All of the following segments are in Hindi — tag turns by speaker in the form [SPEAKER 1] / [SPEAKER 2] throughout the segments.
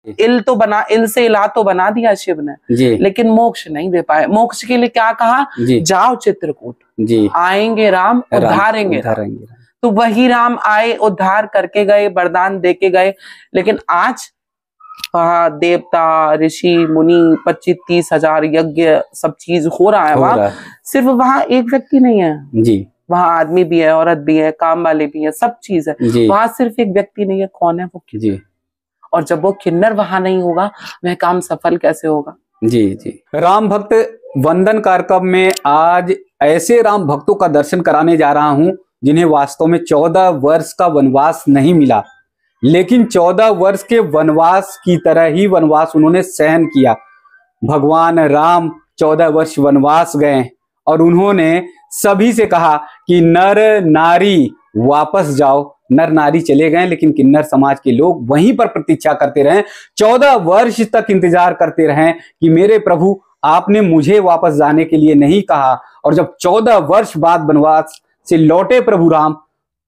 [SPEAKER 1] इल तो बना, इल से इला तो बना दिया शिव ने
[SPEAKER 2] जी,
[SPEAKER 1] लेकिन मोक्ष नहीं दे पाए। मोक्ष के लिए क्या कहा? जाओ चित्रकूट
[SPEAKER 2] जी,
[SPEAKER 1] आएंगे राम उद्धारेंगे राम। तो वही राम आए, उद्धार करके गए, वरदान देके गए। लेकिन आज वहाँ देवता ऋषि मुनि 25-30 हजार यज्ञ सब चीज हो रहा है वहाँ। सिर्फ वहाँ एक व्यक्ति नहीं है जी, वहाँ आदमी भी है, औरत भी है, काम वाले भी है, सब चीज है वहाँ। सिर्फ एक व्यक्ति नहीं है, कौन है वो? जी। और जब वो किन्नर वहां नहीं होगा, वह काम सफल कैसे होगा? जी
[SPEAKER 2] जी। राम भक्त वंदन कार्यक्रम में आज ऐसे राम भक्तों का दर्शन कराने जा रहा हूं जिन्हें वास्तव में 14 वर्ष का वनवास नहीं मिला, लेकिन 14 वर्ष के वनवास की तरह ही वनवास उन्होंने सहन किया। भगवान राम 14 वर्ष वनवास गए और उन्होंने सभी से कहा कि नर नारी वापस जाओ। नर नारी चले गए, लेकिन किन्नर समाज के लोग वहीं पर प्रतीक्षा करते रहे, 14 वर्ष तक इंतजार करते रहे कि मेरे प्रभु आपने मुझे वापस जाने के लिए नहीं कहा। और जब 14 वर्ष बाद वनवास से लौटे प्रभु राम,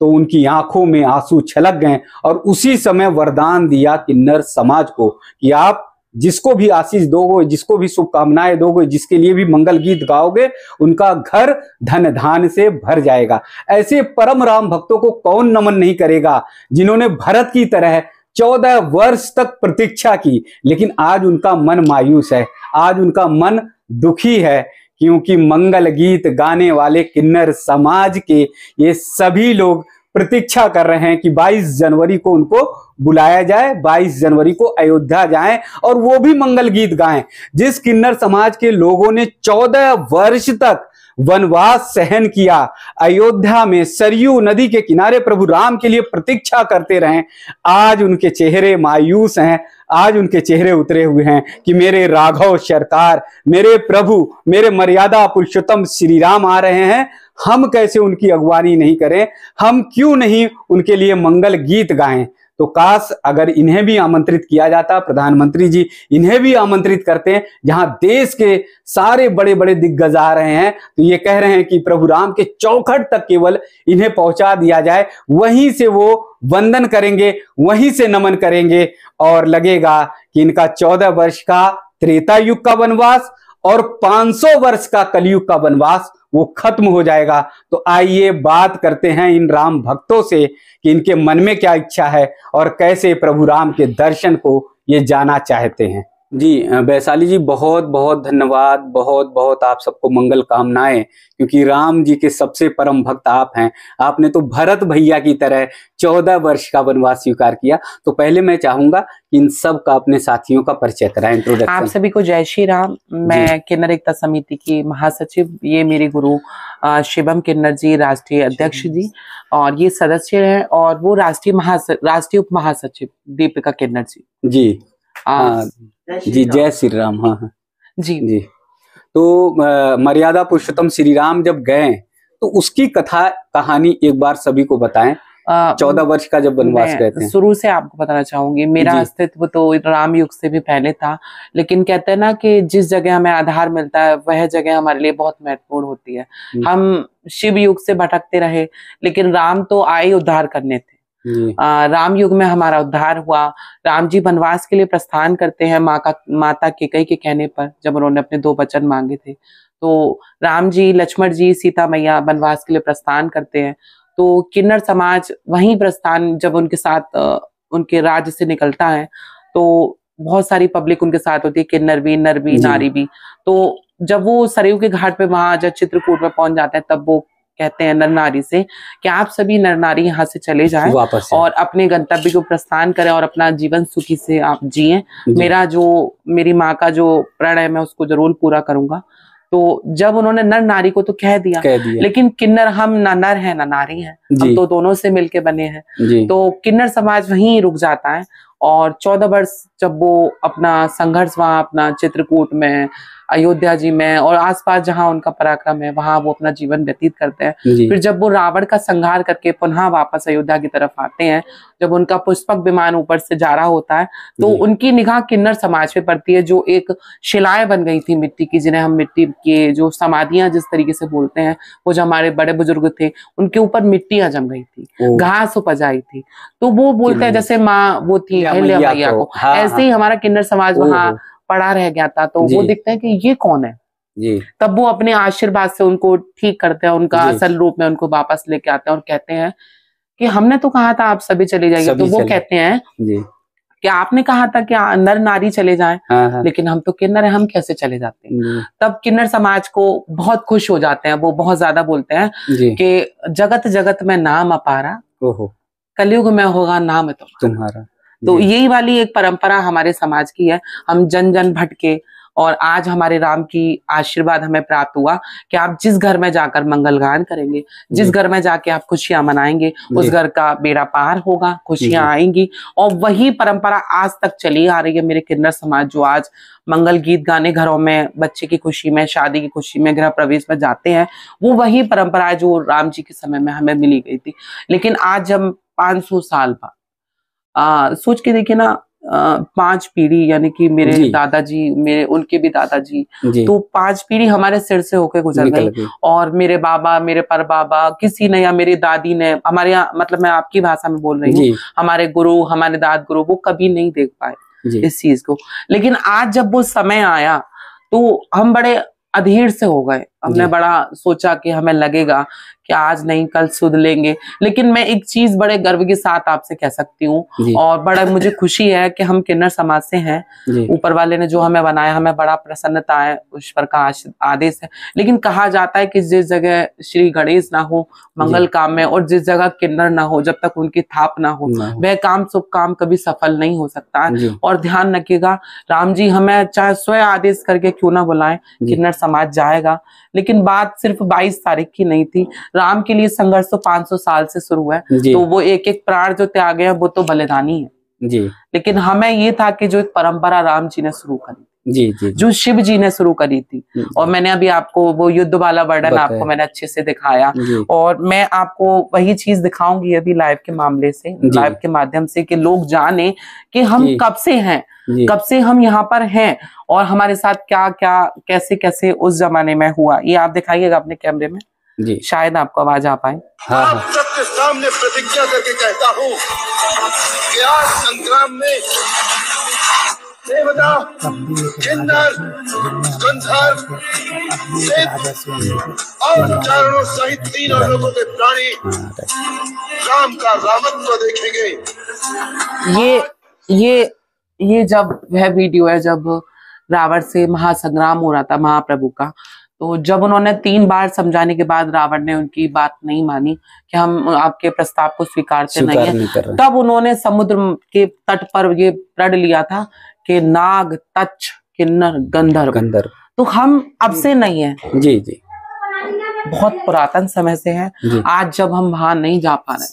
[SPEAKER 2] तो उनकी आंखों में आंसू छलक गए और उसी समय वरदान दिया किन्नर समाज को कि आप जिसको भी आशीष दोगे, जिसको भी शुभकामनाएं दोगे, जिसके लिए भी मंगल गीत गाओगे, उनका घर धन धान से भर जाएगा। ऐसे परम राम भक्तों को कौन नमन नहीं करेगा, जिन्होंने भरत की तरह 14 वर्ष तक प्रतीक्षा की, लेकिन आज उनका मन मायूस है, आज उनका मन दुखी है, क्योंकि मंगल गीत गाने वाले किन्नर समाज के ये सभी लोग प्रतीक्षा कर रहे हैं कि 22 जनवरी को उनको बुलाया जाए, 22 जनवरी को अयोध्या जाएं और वो भी मंगल गीत गाएं। जिस किन्नर समाज के लोगों ने 14 वर्ष तक वनवास सहन किया, अयोध्या में सरयू नदी के किनारे प्रभु राम के लिए प्रतीक्षा करते रहे, आज उनके चेहरे मायूस हैं, आज उनके चेहरे उतरे हुए हैं कि मेरे राघव सरकार, मेरे प्रभु, मेरे मर्यादा पुरुषोत्तम श्री राम आ रहे हैं, हम कैसे उनकी अगवानी नहीं करें, हम क्यों नहीं उनके लिए मंगल गीत गाएं। तो काश अगर इन्हें भी आमंत्रित किया जाता, प्रधानमंत्री जी इन्हें भी आमंत्रित करते हैं, जहां देश के सारे बड़े बड़े दिग्गज आ रहे हैं, तो ये कह रहे हैं कि प्रभु राम के चौखट तक केवल इन्हें पहुंचा दिया जाए, वहीं से वो वंदन करेंगे, वहीं से नमन करेंगे और लगेगा कि इनका 14 वर्ष का त्रेता युग का वनवास और 500 वर्ष का कलयुग का वनवास वो खत्म हो जाएगा। तो आइए बात करते हैं इन राम भक्तों से कि इनके मन में क्या इच्छा है और कैसे प्रभु राम के दर्शन को ये जाना चाहते हैं। जी वैशाली जी, बहुत बहुत धन्यवाद, बहुत बहुत आप सबको मंगल कामनाएं, क्योंकि राम जी के सबसे परम भक्त आप हैं। आपने तो भरत भैया की तरह 14 वर्ष का वनवास स्वीकार किया। तो पहले मैं चाहूंगा कि इन सब का अपने साथियों का परिचय कराएं, इंट्रोडक्शन।
[SPEAKER 1] आप सभी को जय श्री राम। मैं किन्नर एकता समिति की महासचिव, ये मेरे गुरु शिवम किन्नर जी राष्ट्रीय अध्यक्ष जी, और ये सदस्य हैं, और वो राष्ट्रीय उप महासचिव दीपिका किन्नर जी।
[SPEAKER 2] जी जी जय श्री राम। हाँ हाँ
[SPEAKER 1] जी
[SPEAKER 2] जी। तो मर्यादा पुरुषोत्तम श्री राम जब गए तो उसकी कथा कहानी एक बार सभी को बताएं। 14 वर्ष का जब वनवास गए थे।
[SPEAKER 1] शुरू से आपको बताना चाहूंगी, मेरा अस्तित्व तो राम युग से भी पहले था, लेकिन कहते हैं ना कि जिस जगह हमें आधार मिलता है वह जगह हमारे लिए बहुत महत्वपूर्ण होती है। हम शिव युग से भटकते रहे, लेकिन राम तो आए उद्धार करने थे। राम युग में हमारा उद्धार हुआ। राम जी वनवास के लिए प्रस्थान करते हैं माता कैकेयी के कहने पर, जब उन्होंने अपने 2 वचन मांगे थे। तो राम जी, लक्ष्मण जी, सीता मैया वनवास के लिए प्रस्थान करते हैं। तो किन्नर समाज वहीं प्रस्थान जब उनके साथ उनके राज्य से निकलता है, तो बहुत सारी पब्लिक उनके साथ होती है, किन्नर भी, नर भी, नारी भी। तो जब वो सरयू के घाट पे वहां जब चित्रकूट में पहुंच जाते हैं, तब वो कहते हैं नर नारी से कि आप सभी नर नारी यहाँ से चले जाएं और अपने गंतव्य को प्रस्थान करें और अपना जीवन सुखी से आप जिएं। मेरी माँ का जो प्रण है मैं उसको जरूर पूरा करूंगा। तो जब उन्होंने नर नारी को तो कह दिया, लेकिन किन्नर हम ना नर हैं ना नारी हैं, हम तो दोनों से मिलके बने हैं। तो किन्नर समाज वहीं रुक जाता है और 14 वर्ष जब वो अपना संघर्ष वहां अपना चित्रकूट में अयोध्या जी में और आसपास जहाँ उनका पराक्रम है वहां वो अपना जीवन व्यतीत करते हैं।
[SPEAKER 2] जी।
[SPEAKER 1] फिर जब वो रावण का संहार करके पुनः वापस अयोध्या की तरफ आते हैं, जब उनका पुष्पक विमान ऊपर से जा रहा होता है तो
[SPEAKER 2] जी।
[SPEAKER 1] उनकी निगाह किन्नर समाज पे पड़ती है, जो एक शिलाएं बन गई थी मिट्टी की, जिन्हें हम मिट्टी के जो समाधियां जिस तरीके से बोलते हैं, वो जो हमारे बड़े बुजुर्ग थे उनके ऊपर मिट्टियां जम गई थी, घास उपज आई थी। तो वो बोलते हैं जैसे माँ वो थी अहिल्या मैया को, ऐसे ही हमारा किन्नर समाज वहां पड़ा रह गया था। तो वो देखते हैं कि ये कौन है
[SPEAKER 2] जी।
[SPEAKER 1] तब वो अपने आशीर्वाद से उनको ठीक करते हैं, उनका असल रूप में उनको वापस लेके आते हैं और कहते हैं कि हमने तो कहा था आप सभी चले जाइए। तो वो कहते हैं जी कि आपने कहा था कि नर नारी चले जाएं, लेकिन हम तो किन्नर हैं, हम कैसे चले जाते हैं। तब किन्नर समाज को बहुत खुश हो जाते हैं, वो बहुत ज्यादा बोलते हैं कि जगत जगत में नाम अपारा, कलयुग में होगा नाम तुम्हारा। तो यही वाली एक परंपरा हमारे समाज की है। हम जन जन भटके और आज हमारे राम की आशीर्वाद हमें प्राप्त हुआ कि आप जिस घर में जाकर मंगल गान करेंगे, जिस घर में जाके आप खुशियां मनाएंगे, उस घर का बेड़ा पार होगा, खुशियां आएंगी। और वही परंपरा आज तक चली आ रही है। मेरे किन्नर समाज जो आज मंगल गीत गाने घरों में, बच्चे की खुशी में, शादी की खुशी में, गृह प्रवेश में जाते हैं, वो वही परंपरा है जो राम जी के समय में हमें मिली गई थी। लेकिन आज हम 500 साल बाद सोच के देखिए ना, 5 पीढ़ी यानी कि मेरे दादाजी, मेरे उनके भी दादाजी, तो 5 पीढ़ी हमारे सिर से होके गुजर गई। और मेरे बाबा, मेरे परबाबा, किसी ने या मेरी दादी ने, हमारे यहाँ मतलब मैं आपकी भाषा में बोल रही हूँ, हमारे गुरु, हमारे दाद गुरु, वो कभी नहीं देख पाए इस चीज को। लेकिन आज जब वो समय आया तो हम बड़े अधीर से हो गए। हमने बड़ा सोचा कि हमें लगेगा कि आज नहीं कल सुध लेंगे। लेकिन मैं एक चीज बड़े गर्व के साथ आपसे कह सकती हूँ और बड़ा मुझे खुशी है कि हम किन्नर समाज से हैं। ऊपर वाले ने जो हमें बनाया, हमें बड़ा प्रसन्नता है, ईश्वर का आदेश है। लेकिन कहा जाता है कि जिस जगह श्री गणेश ना हो मंगल काम में, और जिस जगह किन्नर ना हो, जब तक उनकी थाप ना हो, वह काम शुभ काम कभी सफल नहीं हो सकता है। और ध्यान रखिएगा, राम जी हमें चाहे स्वयं आदेश करके क्यों ना बुलाएं, किन्नर समाज जाएगा। लेकिन बात सिर्फ 22 तारीख की नहीं थी। राम के लिए संघर्ष तो 500 साल से शुरू है। तो वो एक एक प्राण जो त्यागे हैं वो तो बलिदानी है जी। लेकिन हमें ये था कि जो एक परंपरा राम जी ने शुरू करी जी, जो शिव जी ने शुरू करी थी, और मैंने अभी आपको वो युद्ध वाला वर्णन आपको मैंने अच्छे से दिखाया, और मैं आपको वही चीज दिखाऊंगी अभी लाइव के मामले से, लाइव के माध्यम से, कि लोग जाने कि हम कब से हैं, कब से हम यहाँ पर हैं, और हमारे साथ क्या क्या कैसे कैसे उस जमाने में हुआ। ये आप दिखाइएगा अपने कैमरे में जी, शायद आपको आवाज आ पाए।
[SPEAKER 3] आप सबके सामने प्रतिज्ञा करके कहता हूँ कि आज संग्राम में देवता, किन्नर, गंधर्व और चारणों सहित तीनों लोगों के प्राणी राम का रामत्व देखेंगे।
[SPEAKER 1] ये जब वह वीडियो है जब रावण से महासंग्राम हो रहा था महाप्रभु का, तो जब उन्होंने 3 बार समझाने के बाद रावण ने उनकी बात नहीं मानी कि हम आपके प्रस्ताव को स्वीकारते नहीं है, तब उन्होंने समुद्र के तट पर ये प्रण लिया था कि नाग, तच्छ, किन्नर, गंधर्व। तो हम अब से नहीं है जी जी, बहुत पुरातन समय से है। आज जब हम वहां नहीं जा पा रहे,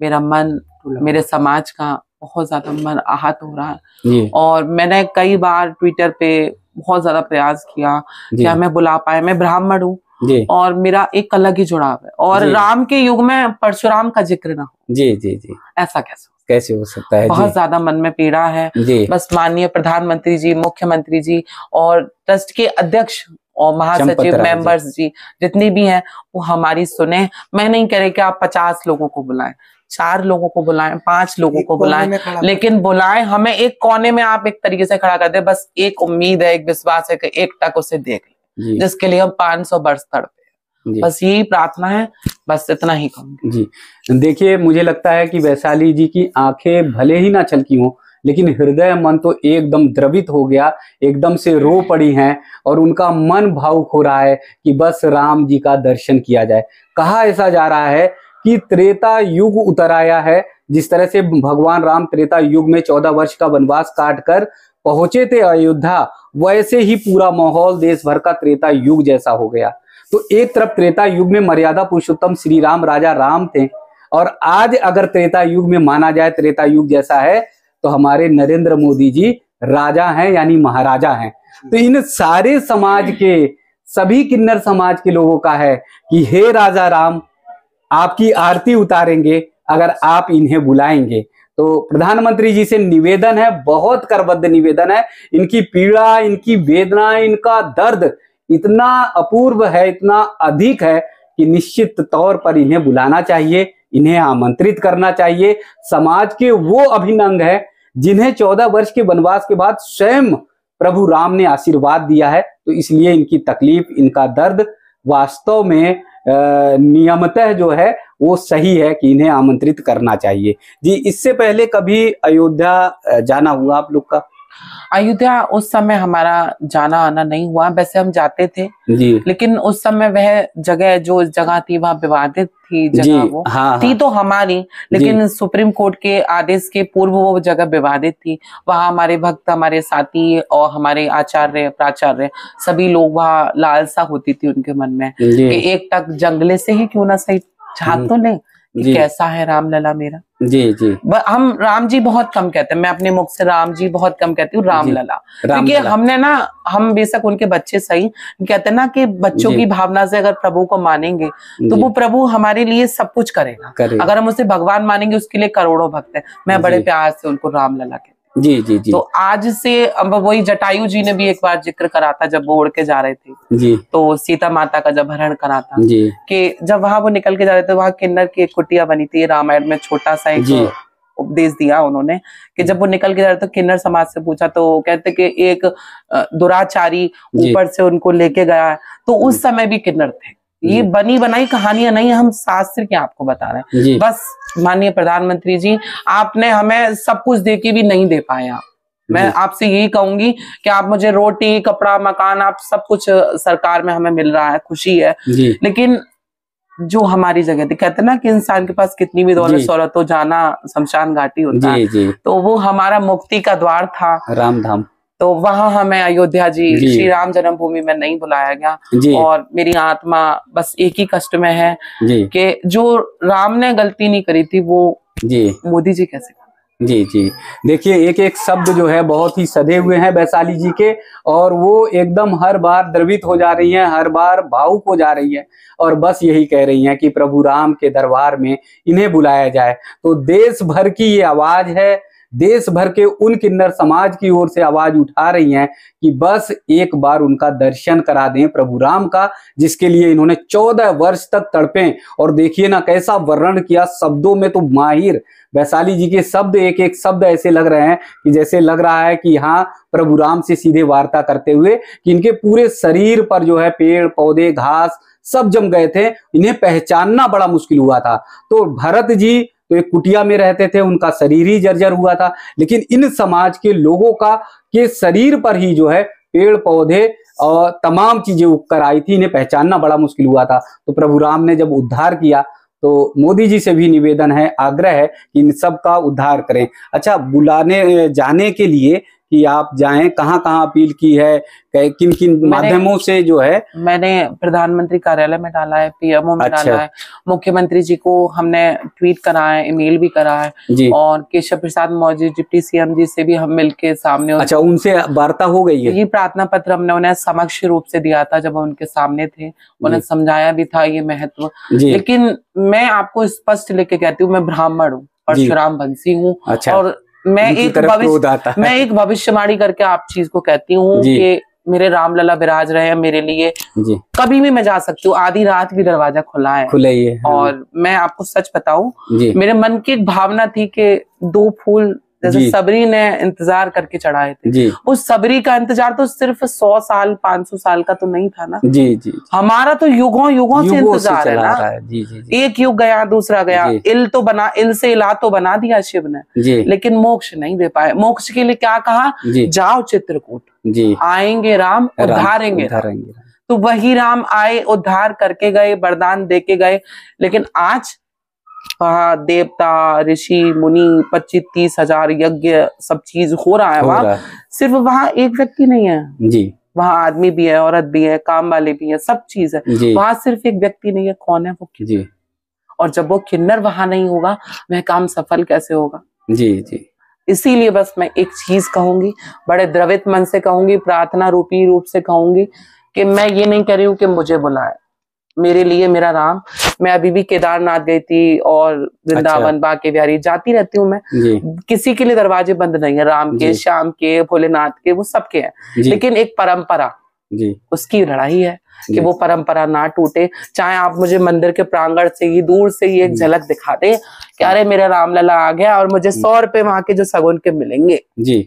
[SPEAKER 1] मेरा मन, मेरे समाज का बहुत ज्यादा मन आहत हो रहा है। और मैंने कई बार ट्विटर पे बहुत ज्यादा प्रयास किया कि हमें बुला पाए। मैं ब्राह्मण हूँ और मेरा एक अलग ही जुड़ाव है, और राम के युग में परशुराम का जिक्र ना हो जी जी जी, ऐसा कैसे हो सकता है। बहुत ज्यादा मन में पीड़ा है। बस माननीय प्रधानमंत्री जी, मुख्यमंत्री जी और ट्रस्ट के अध्यक्ष और महासचिव, मेंबर्स जी जितनी भी हैं, वो हमारी सुने। मैं नहीं कह रही कि आप 50 लोगों को बुलाएं, 4 लोगों को बुलाएं, 5 लोगों को बुलाएं, लेकिन बुलाएं हमें एक कोने में, आप एक तरीके से खड़ा कर दे। बस एक उम्मीद है, एक विश्वास है कि एक टक उसे देख ले, जिसके लिए हम 500 वर्ष तड़पे। बस यही प्रार्थना है, बस इतना ही कहूंगी
[SPEAKER 2] जी। देखिए, मुझे लगता है कि वैशाली जी की आंखें भले ही ना छलकी हों, लेकिन हृदय मन तो एकदम द्रवित हो गया, एकदम से रो पड़ी हैं, और उनका मन भावुक हो रहा है कि बस राम जी का दर्शन किया जाए। कहा ऐसा जा रहा है कि त्रेता युग उतर आया है। जिस तरह से भगवान राम त्रेता युग में 14 वर्ष का वनवास काट कर पहुंचे थे अयोध्या, वैसे ही पूरा माहौल देश भर का त्रेता युग जैसा हो गया। तो एक तरफ त्रेता युग में मर्यादा पुरुषोत्तम श्री राम राजा राम थे, और आज अगर त्रेता युग में माना जाए त्रेता युग जैसा है, तो हमारे नरेंद्र मोदी जी राजा हैं, यानी महाराजा हैं। तो इन सारे समाज के, सभी किन्नर समाज के लोगों का है कि हे राजा राम, आपकी आरती उतारेंगे अगर आप इन्हें बुलाएंगे। तो प्रधानमंत्री जी से निवेदन है, बहुत करबद्ध निवेदन है। इनकी पीड़ा, इनकी वेदना, इनका दर्द इतना अपूर्व है, इतना अधिक है कि निश्चित तौर पर इन्हें बुलाना चाहिए, इन्हें आमंत्रित करना चाहिए। समाज के वो अभिन्न अंग है जिन्हें 14 वर्ष के वनवास के बाद स्वयं प्रभु राम ने आशीर्वाद दिया है। तो इसलिए इनकी तकलीफ, इनका दर्द वास्तव में नियमतः जो है वो सही है कि इन्हें आमंत्रित करना चाहिए। जी, इससे पहले कभी अयोध्या जाना हुआ आप लोग का?
[SPEAKER 1] अयोध्या उस समय हमारा जाना आना नहीं हुआ, वैसे हम जाते थे
[SPEAKER 2] जी,
[SPEAKER 1] लेकिन उस समय वह जगह, जो जगह थी वह विवादित थी जगह,
[SPEAKER 2] जी,
[SPEAKER 1] वो
[SPEAKER 2] हाँ,
[SPEAKER 1] थी
[SPEAKER 2] हाँ,
[SPEAKER 1] तो हमारी, लेकिन सुप्रीम कोर्ट के आदेश के पूर्व वो जगह विवादित थी। वहां हमारे भक्त, हमारे साथी और हमारे आचार्य, प्राचार्य, सभी लोग, वहां लालसा होती थी उनके मन में
[SPEAKER 2] जी,
[SPEAKER 1] कि एक टक जंगले से ही क्यों ना सही झाँक तो ले कि
[SPEAKER 2] जी,
[SPEAKER 1] कैसा है रामलला मेरा।
[SPEAKER 2] जी, जी,
[SPEAKER 1] हम राम जी बहुत कम कहते हैं, मैं अपने मुख से राम जी बहुत कम कहती हूँ, रामलला। क्योंकि
[SPEAKER 2] रामलला।
[SPEAKER 1] हमने ना, हम बेशक उनके बच्चे सही, कहते हैं ना कि बच्चों
[SPEAKER 2] जी,
[SPEAKER 1] की भावना से अगर प्रभु को मानेंगे तो
[SPEAKER 2] जी,
[SPEAKER 1] वो प्रभु हमारे लिए सब कुछ करेगा। अगर हम उसे भगवान मानेंगे, उसके लिए करोड़ों भक्त हैं। मैं बड़े
[SPEAKER 2] जी,
[SPEAKER 1] प्यार से उनको रामलला कहती हूँ।
[SPEAKER 2] जी, जी, जी,
[SPEAKER 1] तो आज से, अब वही जटायु जी ने भी एक बार जिक्र करा था जब वो उड़ के जा रहे थे,
[SPEAKER 2] जी,
[SPEAKER 1] तो सीता माता का जब हरण करा था,
[SPEAKER 2] जी,
[SPEAKER 1] कि जब वहां वो निकल के जा रहे थे, वहां किन्नर की एक कुटिया बनी थी। रामायण में छोटा सा
[SPEAKER 2] जी,
[SPEAKER 1] एक उपदेश दिया उन्होंने कि जब वो निकल के जा रहे थे, किन्नर समाज से पूछा तो कहते कि एक दुराचारी
[SPEAKER 2] जी,
[SPEAKER 1] ऊपर से उनको लेके गया है। तो उस समय भी किन्नर थे। ये बनी बनाई कहानियां नहीं, हम शास्त्र की आपको बता रहे हैं।
[SPEAKER 2] जी,
[SPEAKER 1] बस माननीय प्रधानमंत्री जी, आपने हमें सब कुछ दे के भी नहीं दे पाए आप। मैं आपसे यही कहूंगी कि आप मुझे रोटी, कपड़ा, मकान, आप सब कुछ सरकार में हमें मिल रहा है, खुशी है,
[SPEAKER 2] जी,
[SPEAKER 1] लेकिन जो हमारी जगह थी, कहते ना कि इंसान के पास कितनी भी दौलत
[SPEAKER 2] जी,
[SPEAKER 1] शौहरत हो, जाना शमशान घाटी होता है,
[SPEAKER 2] जी, जी,
[SPEAKER 1] तो वो हमारा मुक्ति का द्वार था।
[SPEAKER 2] रामधाम।
[SPEAKER 1] तो वहां हमें अयोध्या जी,
[SPEAKER 2] जी,
[SPEAKER 1] श्री राम जन्मभूमि में नहीं बुलाया गया।
[SPEAKER 2] जी,
[SPEAKER 1] और मेरी आत्मा बस एक ही कष्ट में है
[SPEAKER 2] जी,
[SPEAKER 1] कि जो राम ने गलती नहीं करी थी वो
[SPEAKER 2] जी,
[SPEAKER 1] मोदी जी कैसे कर।
[SPEAKER 2] जी, जी। देखिए, एक एक शब्द जो है बहुत ही सधे हुए हैं वैशाली जी के, और वो एकदम हर बार द्रवित हो जा रही हैं, हर बार भावुक हो जा रही हैं, और बस यही कह रही हैं कि प्रभु राम के दरबार में इन्हें बुलाया जाए। तो देश भर की ये आवाज है, देश भर के उन किन्नर समाज की ओर से आवाज उठा रही हैं कि बस एक बार उनका दर्शन करा दें प्रभु राम का, जिसके लिए इन्होंने 14 वर्ष तक तड़पे। और देखिए ना कैसा वर्णन किया, शब्दों में तो माहिर वैशाली जी के शब्द, एक एक शब्द ऐसे लग रहे हैं कि जैसे लग रहा है कि हाँ, प्रभु राम से सीधे वार्ता करते हुए, कि इनके पूरे शरीर पर जो है पेड़ पौधे घास सब जम गए थे, इन्हें पहचानना बड़ा मुश्किल हुआ था। तो भरत जी तो एक कुटिया में रहते थे, उनका शरीर ही जर्जर हुआ था, लेकिन इन समाज के लोगों का के शरीर पर ही जो है पेड़ पौधे और तमाम चीजें उगकर आई थी, इन्हें पहचानना बड़ा मुश्किल हुआ था। तो प्रभु राम ने जब उद्धार किया, तो मोदी जी से भी निवेदन है, आग्रह है कि इन सब का उद्धार करें। अच्छा, बुलाने जाने के लिए कि आप जाएं, कहाँ कहाँ अपील की है, किन किन माध्यमों से जो है? मैंने
[SPEAKER 1] प्रधानमंत्री कार्यालय में डाला है, पीएमओ में
[SPEAKER 2] अच्छा,
[SPEAKER 1] डाला है, मुख्यमंत्री जी को हमने ट्वीट करा है, ईमेल भी करा है,
[SPEAKER 2] जी,
[SPEAKER 1] और केशव प्रसाद मौर्य डिप्टी सीएम जी से भी हम मिलके सामने।
[SPEAKER 2] अच्छा, उनसे वार्ता हो गई है?
[SPEAKER 1] ये प्रार्थना पत्र हमने उन्हें समक्ष रूप से दिया था जब उनके सामने थे, उन्हें समझाया भी था ये महत्व। लेकिन मैं आपको स्पष्ट लेके कहती हूँ, मैं ब्राह्मण हूँ, परशुराम वंशी हूँ।
[SPEAKER 2] अच्छा,
[SPEAKER 1] और मैं एक भविष्यवाणी करके आप चीज को कहती हूँ कि मेरे रामलला विराज रहे हैं मेरे लिए, जी, कभी भी मैं जा सकती हूँ, आधी रात भी दरवाजा खुला है, खुला ही है। और मैं आपको सच बताऊं, मेरे मन की एक भावना थी कि 2 फूल जैसे सबरी ने इंतजार करके चढ़ाए थे, उस सबरी का इंतजार तो सिर्फ 100 साल 500 साल का तो नहीं था ना, जी, जी, हमारा तो युगों युगों से इंतजार है ना। जी, जी, जी। एक युग गया, दूसरा गया, इल से इला तो बना दिया शिव ने, लेकिन मोक्ष नहीं दे पाए। मोक्ष के लिए क्या कहा, जाओ चित्रकूट, आएंगे राम, उद्धारेंगे। तो वही राम आए, उद्धार करके गए, वरदान दे के गए। लेकिन आज वहाँ देवता ऋषि मुनि 25-30 हजार यज्ञ सब चीज हो रहा है, वहाँ सिर्फ वहाँ एक व्यक्ति नहीं है, जी, वहाँ आदमी भी है, औरत भी है, काम वाले भी है, सब चीज है, वहाँ सिर्फ एक व्यक्ति नहीं है। कौन है वो? जी। और जब वो किन्नर वहां नहीं होगा, वह काम सफल कैसे होगा? जी, जी। इसीलिए बस मैं एक चीज कहूंगी, बड़े द्रवित मन से कहूंगी, प्रार्थना रूपी रूप से कहूंगी कि मैं ये नहीं कह रही हूँ कि मुझे बुलाए, मेरे लिए मेरा राम। मैं अभी भी केदारनाथ गई थी और वृंदावन, बांके बिहारी जाती रहती हूँ मैं। किसी के लिए दरवाजे बंद नहीं है, राम के, श्याम के, भोलेनाथ के, वो सबके हैं, लेकिन एक परंपरा उसकी लड़ाई है कि वो परंपरा ना टूटे। चाहे आप मुझे मंदिर के प्रांगण से ही, दूर से ही एक झलक दिखा दे कि अरे मेरा रामलला आ गया और मुझे 100 रुपए वहां के जो सगुन के मिलेंगे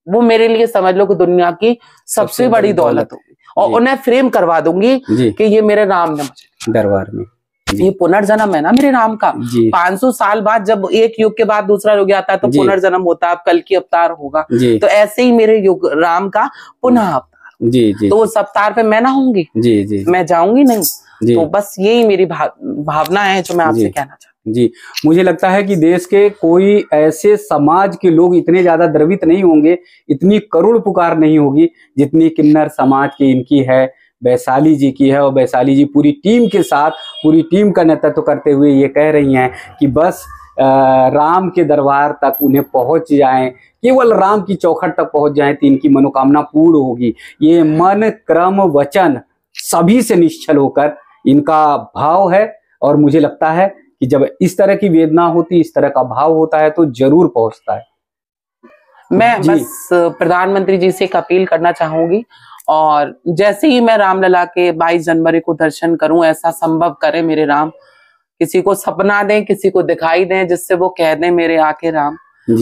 [SPEAKER 1] वो मेरे लिए समझ लो कि दुनिया की सबसे बड़ी दौलत होगी। और उन्हें फ्रेम करवा दूंगी कि ये मेरे राम ने मुझे
[SPEAKER 2] दरबार में,
[SPEAKER 1] ये पुनर्जन्म है ना मेरे राम का। 500 साल बाद जब एक युग के बाद दूसरा युग आता है तो पुनर्जन्म होता है, अब कल की अवतार होगा, तो ऐसे ही मेरे युग राम का पुनः अवतार। तो उस अवतार पे मैं ना होंगी, मैं जाऊंगी नहीं। तो बस यही मेरी भावना है जो मैं आपसे कहना चाहता हूँ।
[SPEAKER 2] जी, मुझे लगता है कि देश के कोई ऐसे समाज के लोग इतने ज्यादा द्रवित नहीं होंगे, इतनी करुण पुकार नहीं होगी जितनी किन्नर समाज की इनकी है, वैशाली जी की है। और वैशाली जी पूरी टीम के साथ, पूरी टीम का नेतृत्व करते हुए ये कह रही हैं कि बस राम के दरबार तक उन्हें पहुंच जाएं, केवल राम की चौखट तक पहुंच जाएं तो इनकी मनोकामना पूर्ण होगी। ये मन, क्रम, वचन सभी से निश्चल होकर इनका भाव है। और मुझे लगता है कि जब इस तरह की वेदना होती, इस तरह का भाव होता है तो जरूर पहुंचता है।
[SPEAKER 1] मैं बस प्रधानमंत्री जी से एक अपील करना चाहूंगी, और जैसे ही मैं रामलला के 22 जनवरी को दर्शन करूं, ऐसा संभव करे मेरे राम, किसी को सपना दें, किसी को दिखाई दें, जिससे वो कह दें मेरे आके राम।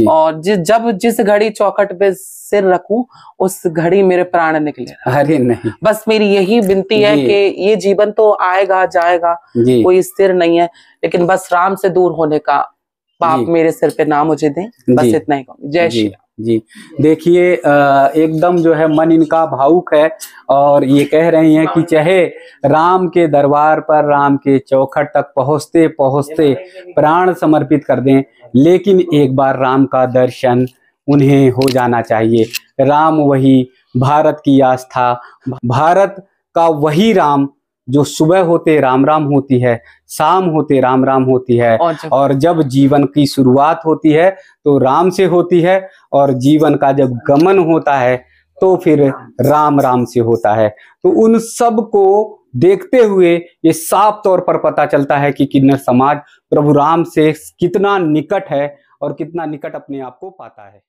[SPEAKER 1] और जिस घड़ी चौखट पे सिर रखूं उस घड़ी मेरे प्राण निकले।
[SPEAKER 2] अरे नहीं,
[SPEAKER 1] बस मेरी यही विनती है कि ये जीवन तो आएगा जाएगा, कोई स्थिर नहीं है, लेकिन बस राम से दूर होने का पाप मेरे सिर पे ना मुझे दें, बस इतना ही कहूंगी। जय श्री राम।
[SPEAKER 2] जी, देखिए एकदम जो है मन इनका भावुक है और ये कह रही हैं कि चाहे राम के दरबार पर, राम के चौखट तक पहुंचते पहुंचते प्राण समर्पित कर दें, लेकिन एक बार राम का दर्शन उन्हें हो जाना चाहिए। राम वही भारत की आस्था, भारत का वही राम जो सुबह होते राम राम होती है, शाम होते राम राम होती है, और जब जीवन की शुरुआत होती है तो राम से होती है, और जीवन का जब गमन होता है तो फिर राम राम से होता है। तो उन सब को देखते हुए ये साफ तौर पर पता चलता है कि किन्नर समाज प्रभु राम से कितना निकट है और कितना निकट अपने आप को पाता है।